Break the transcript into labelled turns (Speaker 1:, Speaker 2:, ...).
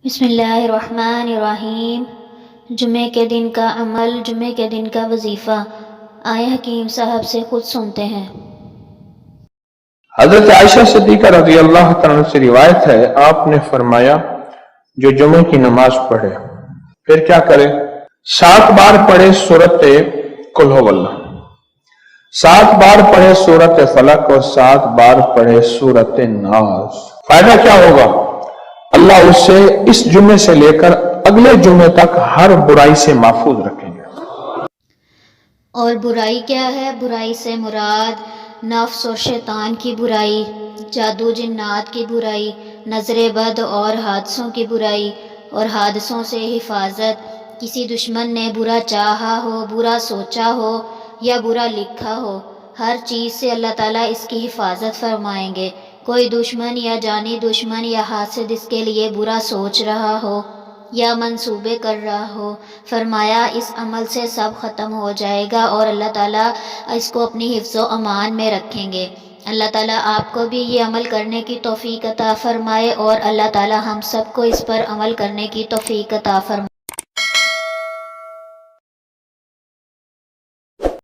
Speaker 1: بسم اللہ الرحمن الرحیم۔ جمعے کے دن کا عمل، جمعے کے دن کا وظیفہ، آئے حکیم صاحب سے خود سنتے ہیں۔
Speaker 2: حضرت عائشہ صدیقہ رضی اللہ تعالیٰ عنہ سے روایت ہے، آپ نے فرمایا جو جمعے کی نماز پڑھے پھر کیا کرے؟ 7 بار پڑھے سورت قل ہو اللہ، 7 بار پڑھے سورت فلق اور 7 بار پڑھے سورت ناس۔ فائدہ کیا ہوگا؟ اللہ اس سے اس جمعے سے لے کر اگلے جمعے تک ہر برائی سے محفوظ رکھیں گے۔
Speaker 1: اور برائی کیا ہے؟ برائی سے مراد نفس اور شیطان کی برائی، جادو جنات کی برائی، نظر بد اور حادثوں کی برائی اور حادثوں سے حفاظت۔ کسی دشمن نے برا چاہا ہو، برا سوچا ہو یا برا لکھا ہو، ہر چیز سے اللہ تعالیٰ اس کی حفاظت فرمائیں گے۔ کوئی دشمن یا جانی دشمن یا حاسد اس کے لیے برا سوچ رہا ہو یا منصوبے کر رہا ہو، فرمایا اس عمل سے سب ختم ہو جائے گا اور اللہ تعالیٰ اس کو اپنی حفظ و امان میں رکھیں گے۔ اللہ تعالیٰ آپ کو بھی یہ عمل کرنے کی توفیق عطا فرمائے اور اللہ تعالیٰ ہم سب کو اس پر عمل کرنے کی توفیق عطا فرمائے۔